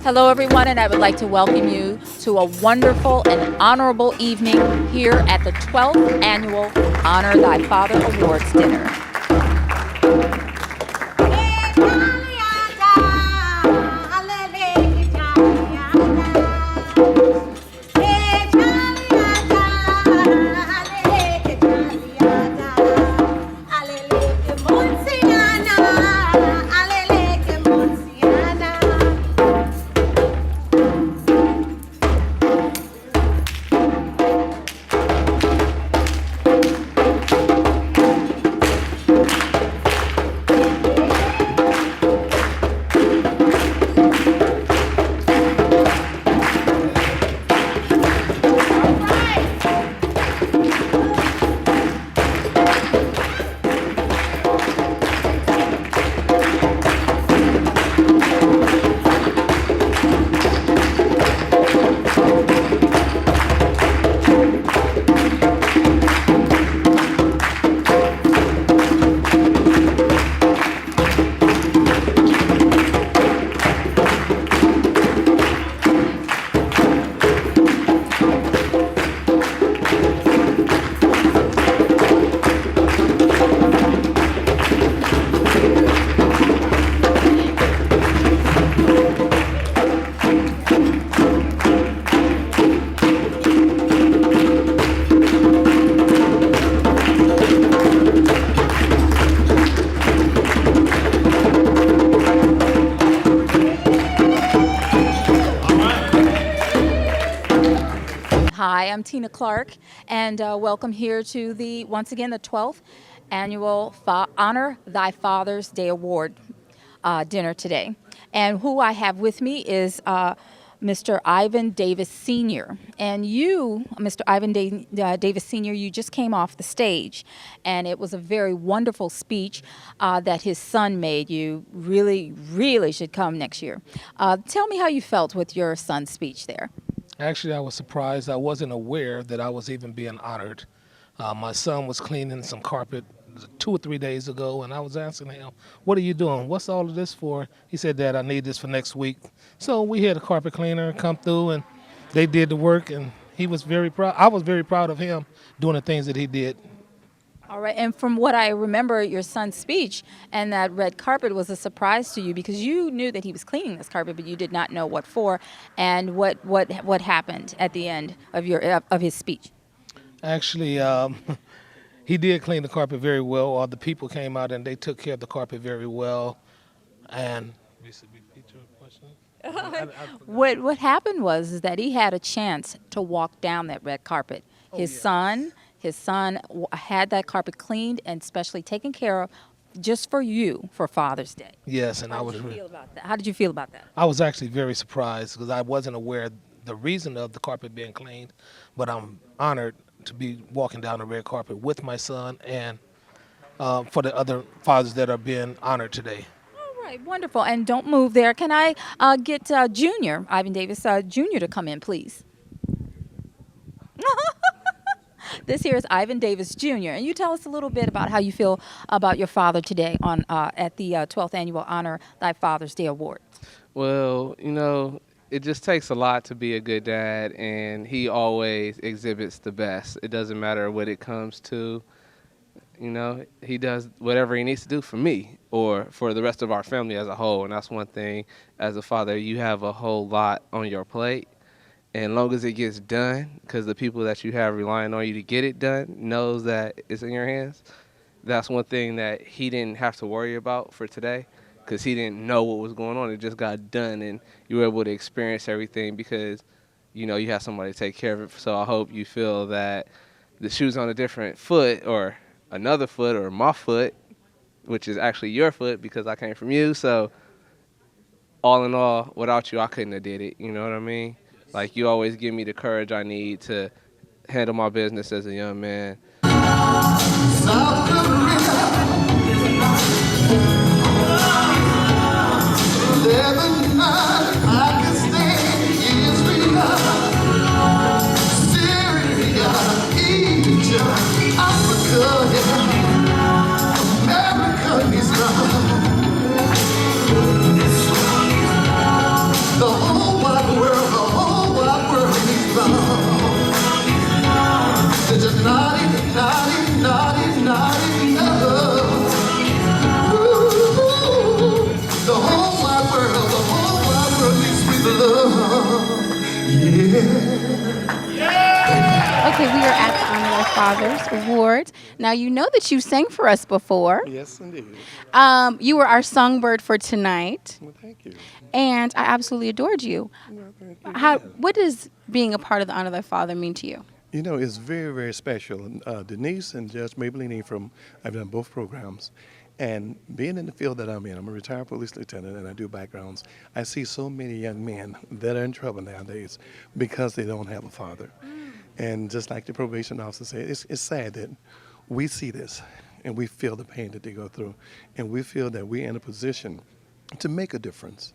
Hello, everyone, and I would like to welcome you to a wonderful and honorable evening here at the 12th Annual Honor Thy Father Awards Dinner. Hi, I'm Tina Clark, and welcome here to once again, the 12th Annual Honor Thy Father's Day Award dinner today. And who I have with me is Mr. Ivan Davis Sr. And you, Mr. Ivan Davis Sr., you just came off the stage, and it was a very wonderful speech that his son made. You really, really should come next year. Tell me how you felt with your son's speech there. Actually, I was surprised. I wasn't aware that I was even being honored. My son was cleaning some carpet 2 or 3 days ago, and I was asking him, what are you doing? What's all of this for? He said, Dad, I need this for next week. So we had a carpet cleaner come through, and they did the work, and he was very proud. I was very proud of him doing the things that he did. All right, and from what I remember, your son's speech and that red carpet was a surprise to you because you knew that he was cleaning this carpet, but you did not know what for and what happened at the end of his speech. Actually, he did clean the carpet very well. All the people came out and they took care of the carpet very well. And repeat your question. What happened was that he had a chance to walk down that red carpet. His son had that carpet cleaned and specially taken care of just for you for Father's Day. Yes, and How did you feel about that? How did you feel about that? I was actually very surprised because I wasn't aware the reason of the carpet being cleaned, but I'm honored to be walking down the red carpet with my son and for the other fathers that are being honored today. All right, wonderful. And don't move there. Can I get Junior, Ivan Davis Jr. to come in, please? This here is Ivan Davis Jr. And you tell us a little bit about how you feel about your father today at the 12th Annual Honor Thy Father's Day Award. Well, it just takes a lot to be a good dad, and he always exhibits the best. It doesn't matter what it comes to. He does whatever he needs to do for me or for the rest of our family as a whole. And that's one thing, as a father, you have a whole lot on your plate. And as long as it gets done, because the people that you have relying on you to get it done knows that it's in your hands, that's one thing that he didn't have to worry about for today because he didn't know what was going on. It just got done, and you were able to experience everything because, you have somebody to take care of it. So I hope you feel that the shoe's on a different foot or another foot or my foot, which is actually your foot because I came from you. So all in all, without you, I couldn't have did it. You know what I mean? Like, you always give me the courage I need to handle my business as a young man. The whole Okay, we are at the Honor Our Fathers Award. Now, you know that you sang for us before. Yes, indeed. You were our songbird for tonight, Well, thank you. and I absolutely adored you. Well, thank you. What does being a part of the Honor Thy Father mean to you? You know, it's very, very special. Denise and Judge Mabley I've done both programs. And being in the field that I'm in, I'm a retired police lieutenant and I do backgrounds. I see so many young men that are in trouble nowadays because they don't have a father. And just like the probation officer said, it's sad that we see this and we feel the pain that they go through. And we feel that we're in a position to make a difference.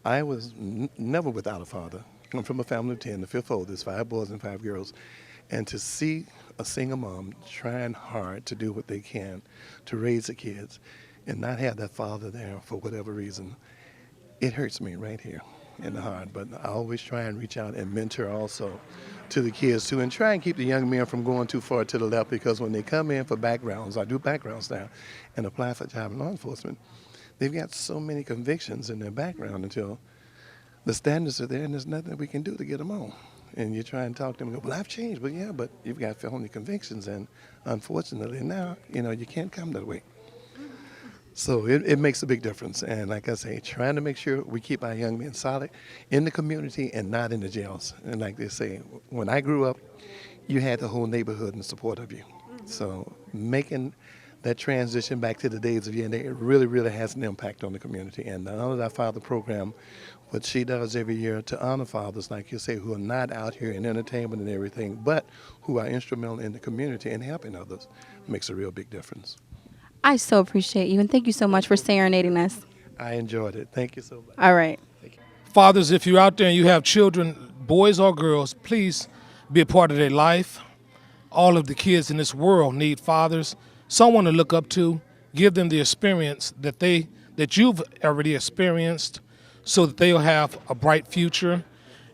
I was never without a father. I'm from a family of 10, the fifth oldest, 5 boys and 5 girls. And to see a single mom trying hard to do what they can to raise the kids and not have that father there for whatever reason, it hurts me right here in the heart. But I always try and reach out and mentor also to the kids too, and try and keep the young men from going too far to the left, because when they come in for backgrounds, I do backgrounds now, and apply for job in law enforcement, they've got so many convictions in their background until the standards are there and there's nothing we can do to get them on. And you try and talk to them and go, well, I've changed. But yeah, but you've got felony convictions, and unfortunately now, you can't come that way. So it makes a big difference. And like I say, trying to make sure we keep our young men solid in the community and not in the jails. And like they say, when I grew up, you had the whole neighborhood in support of you. So making that transition back to the days of yesterday, it really, really has an impact on the community. And the Honor Thy Father program, what she does every year to honor fathers, like you say, who are not out here in entertainment and everything, but who are instrumental in the community and helping others, makes a real big difference. I so appreciate you, and thank you so much for serenading us. I enjoyed it. Thank you so much. All right. Fathers, if you're out there and you have children, boys or girls, please be a part of their life. All of the kids in this world need fathers, someone to look up to, give them the experience that you've already experienced, so that they'll have a bright future.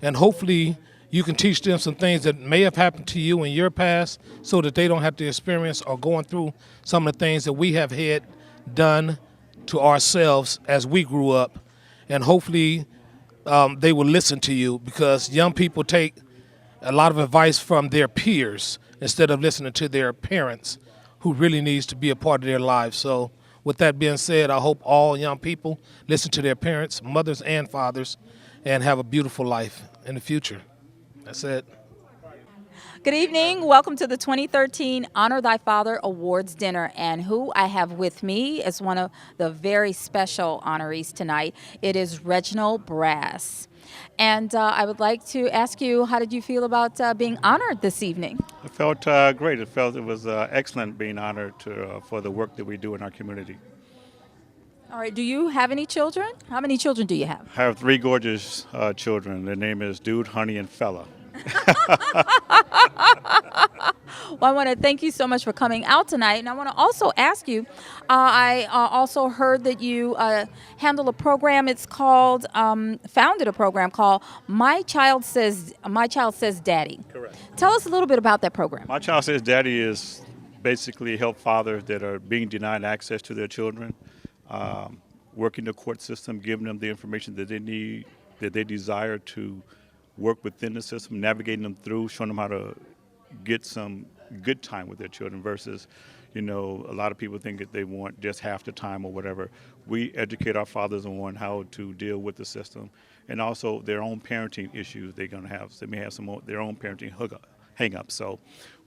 And hopefully you can teach them some things that may have happened to you in your past, so that they don't have to experience or going through some of the things that we have had done to ourselves as we grew up. And hopefully they will listen to you, because young people take a lot of advice from their peers instead of listening to their parents, who really needs to be a part of their lives. So with that being said, I hope all young people listen to their parents, mothers and fathers, and have a beautiful life in the future. That's it. Good evening. Welcome to the 2013 Honor Thy Father Awards Dinner. And who I have with me is one of the very special honorees tonight. It is Reginald Brass. And I would like to ask you, how did you feel about being honored this evening? I felt great. I felt it was excellent being honored for the work that we do in our community. All right. Do you have any children? How many children do you have? I have 3 gorgeous children. Their name is Dude, Honey, and Fella. Well, I want to thank you so much for coming out tonight. And I want to also ask you, I also heard that you handle a program. It's called, founded a program called My Child Says Daddy. Correct. Tell us a little bit about that program. My Child Says Daddy is basically help fathers that are being denied access to their children, working the court system, giving them the information that they need, that they desire to work within the system, navigating them through, showing them how to get some good time with their children versus, a lot of people think that they want just half the time or whatever. We educate our fathers on how to deal with the system, and also their own parenting issues they're going to have. So they may have their own parenting hang-ups. So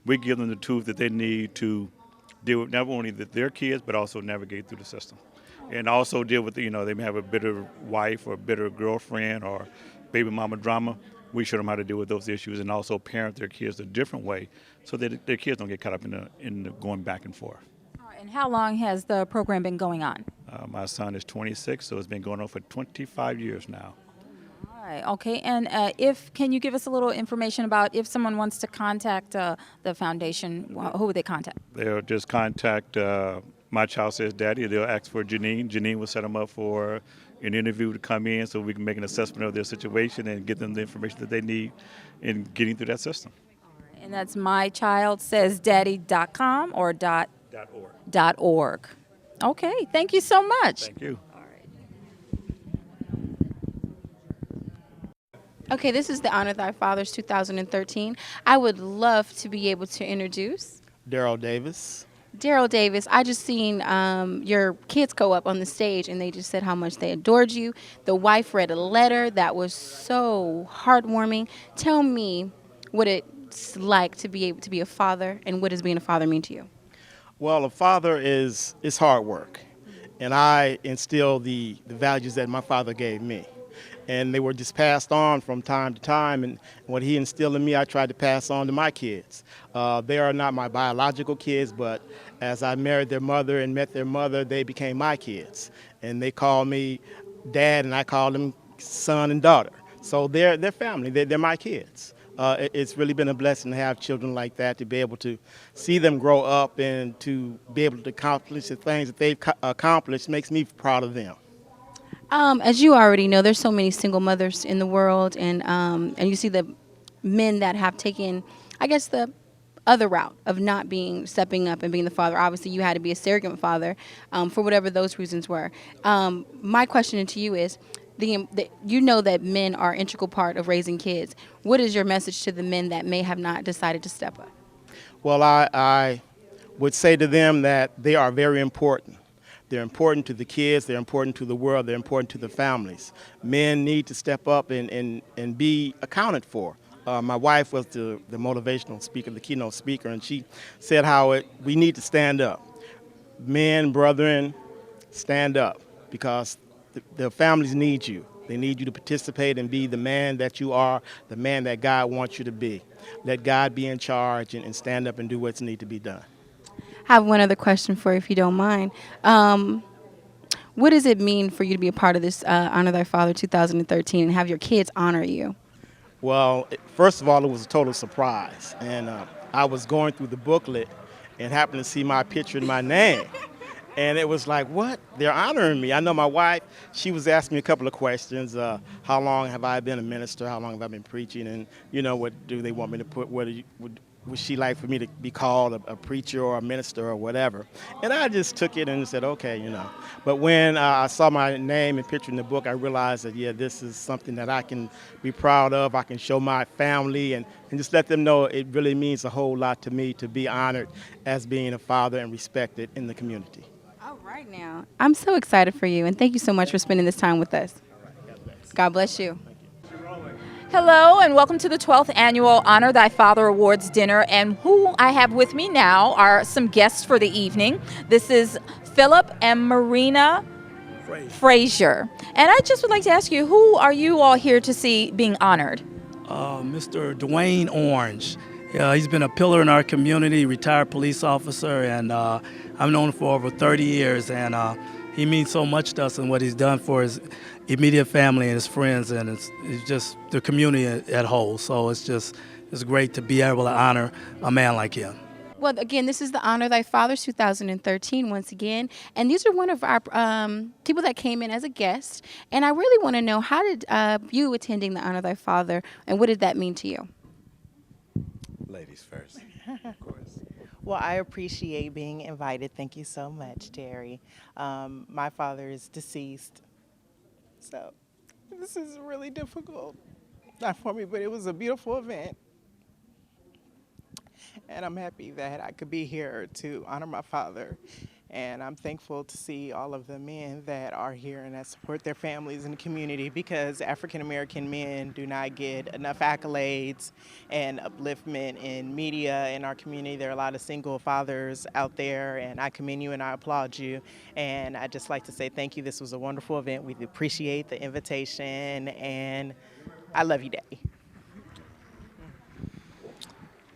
we give them the tools that they need to deal with not only their kids, but also navigate through the system. And also deal with, they may have a bitter wife or a bitter girlfriend or baby mama drama. We show them how to deal with those issues and also parent their kids a different way so that their kids don't get caught up in the going back and forth. All right, and how long has the program been going on? My son is 26, so it's been going on for 25 years now. All right, okay. And can you give us a little information about if someone wants to contact the foundation, who would they contact? They'll just contact My Child Says Daddy. They'll ask for Janine. Janine will set them up for an interview to come in so we can make an assessment of their situation and get them the information that they need in getting through that system. All right, and that's mychildsaysdaddy.com or .org. Okay, thank you so much. Thank you. Okay, this is the Honor Thy Fathers 2013. I would love to be able to introduce Darrell Davis. Darrell Davis. I just seen your kids go up on the stage and they just said how much they adored you. The wife read a letter that was so heartwarming. Tell me what it's like to be able to be a father, and what does being a father mean to you? Well, a father is hard work, and I instill the values that my father gave me. And they were just passed on from time to time, and what he instilled in me, I tried to pass on to my kids. They are not my biological kids, but as I married their mother and met their mother, they became my kids. And they call me dad, and I call them son and daughter. So they're family, they're my kids. It's really been a blessing to have children like that, to be able to see them grow up and to be able to accomplish the things that they've accomplished makes me proud of them. As you already know, there's so many single mothers in the world, and you see the men that have taken, I guess, the other route of not stepping up and being the father. Obviously, you had to be a surrogate father for whatever those reasons were. My question to you is, you know that men are an integral part of raising kids. What is your message to the men that may have not decided to step up? Well, I would say to them that they are very important. They're important to the kids, they're important to the world, they're important to the families. Men need to step up and be accounted for. My wife was the motivational speaker, the keynote speaker, and she said how we need to stand up. Men, brethren, stand up, because the families need you. They need you to participate and be the man that you are, the man that God wants you to be. Let God be in charge and stand up and do what's needs to be done. I have one other question for you, if you don't mind. What does it mean for you to be a part of this Honor Thy Father 2013 and have your kids honor you? Well, first of all, it was a total surprise. And I was going through the booklet and happened to see my picture and my name. And it was like, what? They're honoring me. I know my wife, she was asking me a couple of questions. How long have I been a minister? How long have I been preaching? And, what do they want me to put? Would she like for me to be called a preacher or a minister or whatever? And I just took it and said, okay. But when I saw my name and picture in the book, I realized that, yeah, this is something that I can be proud of. I can show my family and just let them know it really means a whole lot to me to be honored as being a father and respected in the community. All right now. I'm so excited for you, and thank you so much for spending this time with us. God bless you. Hello and welcome to the 12th Annual Honor Thy Father Awards Dinner, and who I have with me now are some guests for the evening. This is Philip and Marina Fraser. And I just would like to ask you, who are you all here to see being honored? Mr. Dwayne Orange. He's been a pillar in our community, retired police officer, and I've known him for over 30 years, and he means so much to us and what he's done for his immediate family and his friends, and it's just the community at whole. So it's great to be able to honor a man like him. Well, again, this is the Honor Thy Fathers 2013 once again, and these are one of our people that came in as a guest, and I really want to know, how did you attending the Honor Thy Father, and what did that mean to you? Ladies first, of course. Well, I appreciate being invited. Thank you so much, Terry. My father is deceased, so this is really difficult. Not for me, but it was a beautiful event. And I'm happy that I could be here to honor my father. And I'm thankful to see all of the men that are here and that support their families in the community, because African American men do not get enough accolades and upliftment in media in our community. There are a lot of single fathers out there, and I commend you and I applaud you. And I'd just like to say thank you. This was a wonderful event. We appreciate the invitation, and I love you, Daddy.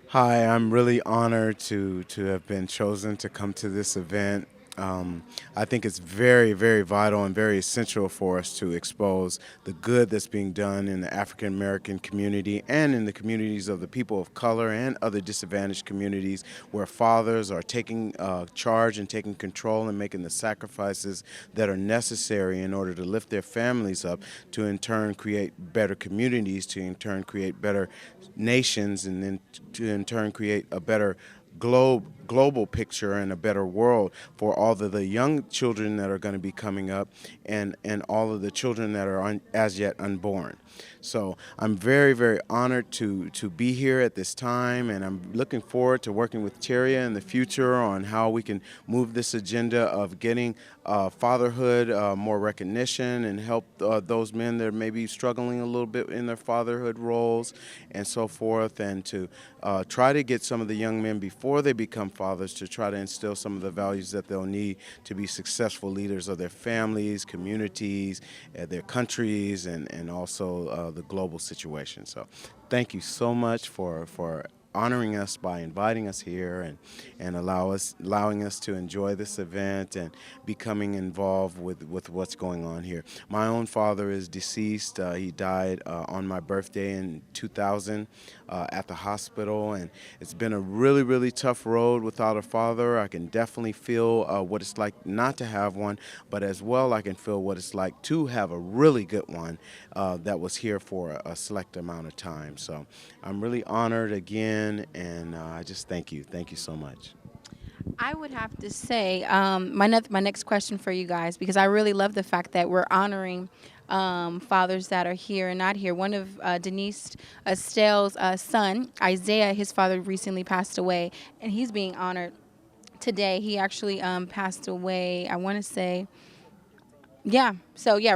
Hi, I'm really honored to have been chosen to come to this event. I think it's very, very vital and very essential for us to expose the good that's being done in the African American community and in the communities of the people of color and other disadvantaged communities, where fathers are taking charge and taking control and making the sacrifices that are necessary in order to lift their families up, to in turn create better communities, to in turn create better nations, and then to in turn create a better globe global picture and a better world for all of the young children that are going to be coming up and all of the children that are as yet unborn. So I'm very, very honored to be here at this time, and I'm looking forward to working with Cheria in the future on how we can move this agenda of getting fatherhood more recognition and help those men that may be struggling a little bit in their fatherhood roles and so forth, and to try to get some of the young men before they become fathers to try to instill some of the values that they'll need to be successful leaders of their families, communities, their countries, and also the global situation. So thank you so much for honoring us by inviting us here and allowing us to enjoy this event and becoming involved with what's going on here. My own father is deceased. He died on my birthday in 2000 at the hospital, and it's been a really, really tough road without a father. I can definitely feel what it's like not to have one, but as well I can feel what it's like to have a really good one that was here for a select amount of time. So I'm really honored again, and I just thank you. Thank you so much. I would have to say my next question for you guys, because I really love the fact that we're honoring fathers that are here and not here. One of Denise Estelle's son, Isaiah, his father recently passed away, and he's being honored today. He actually passed away, I want to say,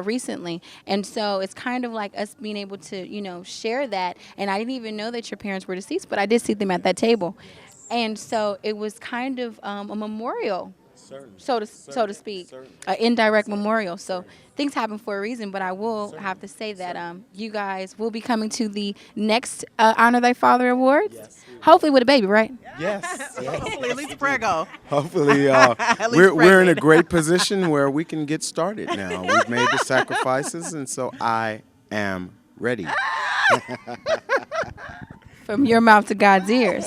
recently. And so it's kind of like us being able to, share that. And I didn't even know that your parents were deceased, but I did see them at that table. And so it was kind of a memorial, so to speak, an indirect memorial. So things happen for a reason, but I will have to say that you guys will be coming to the next Honor Thy Father Awards, hopefully with a baby, right? Yes. Hopefully, at least prego. Hopefully, we're in a great position where we can get started now. We've made the sacrifices, and so I am ready. From your mouth to God's ears.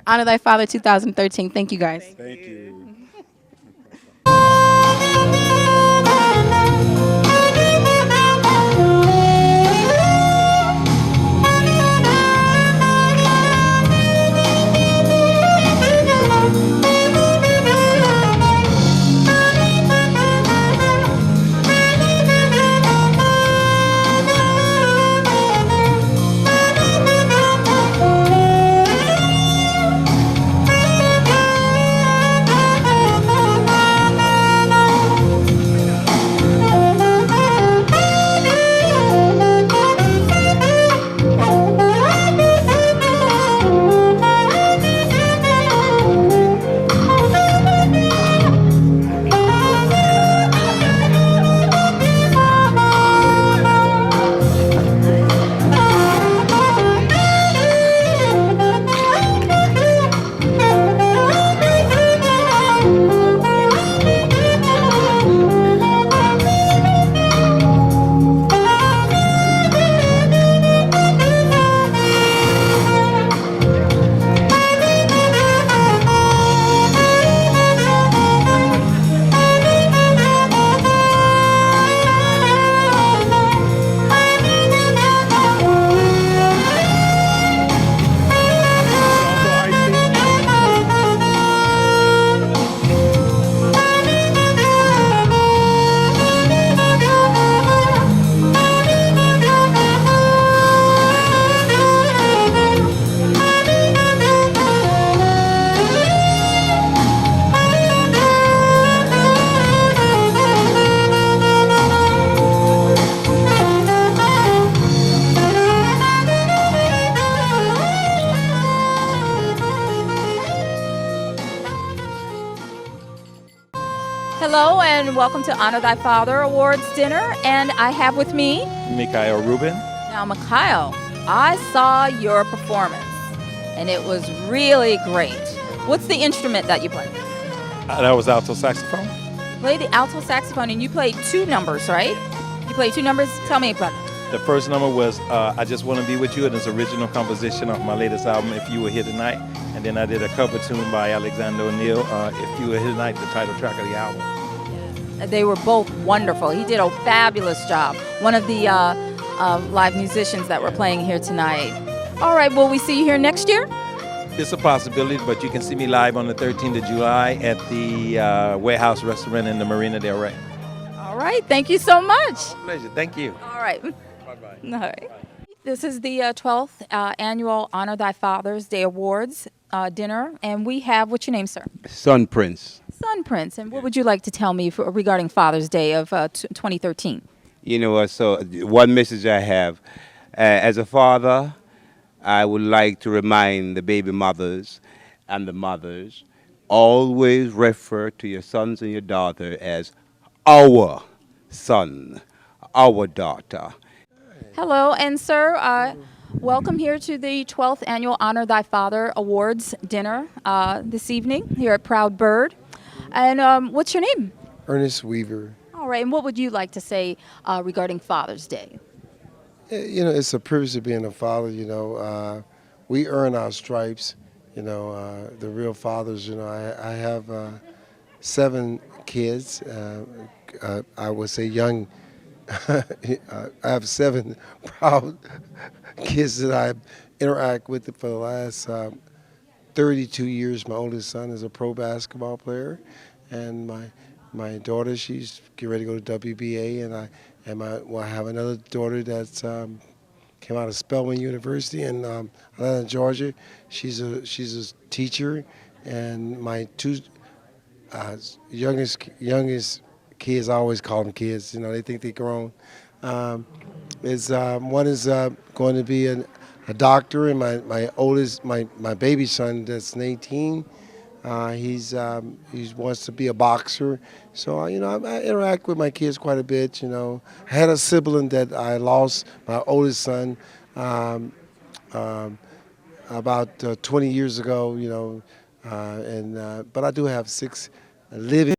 Honor Thy Father 2013. Thank you, guys. Thank you. Hello and welcome to Honor Thy Father Awards dinner, and I have with me Micael Ruben. Now, Micael, I saw your performance, and it was really great. What's the instrument that you play? That was alto saxophone. Play the alto saxophone, and you played 2 numbers, right? You played 2 numbers? Tell me about it. The first number was I Just Want to Be With You, and it's an original composition of my latest album, If You Were Here Tonight. And then I did a cover tune by Alexander O'Neill, If You Were Here Tonight, the title track of the album. They were both wonderful. He did a fabulous job. One of the live musicians that we're playing here tonight. All right, will we see you here next year? it's a possibility, but you can see me live on the 13th of July at the Warehouse Restaurant in the Marina Del Rey. All right. Thank you so much. Pleasure. Thank you. All right. Bye-bye. All right. This is the 12th annual Honor Thy Father's Day Awards dinner, and we have, what's your name, sir? Son Prince. Son Prince. And what would you like to tell me regarding Father's Day of 2013? You know what? So, one message I have as a father, I would like to remind the baby mothers and the mothers always refer to your sons and your daughter as our son, our daughter. Hello, and sir, welcome here to the 12th annual Honor Thy Father Awards dinner this evening here at Proud Bird. And what's your name? Ernest Weaver. All right, and what would you like to say regarding Father's Day? You know, it's a privilege of being a father, you know. We earn our stripes, you know, the real fathers, you know. I have 7 kids. I would say young. I have 7 proud kids that I interact with for the last 32 years. My oldest son is a pro basketball player, and my daughter, she's getting ready to go to WBA, and I have another daughter that's came out of Spelman University in Atlanta, Georgia. She's a teacher, and my 2 youngest kids, I always call them kids. You know, they think they're grown. One is going to be a doctor, and my oldest, my baby son, that's 18. He wants to be a boxer. So you know, I interact with my kids quite a bit. You know, I had a sibling that I lost, my oldest son, about 20 years ago. You know, but I do have 6 living.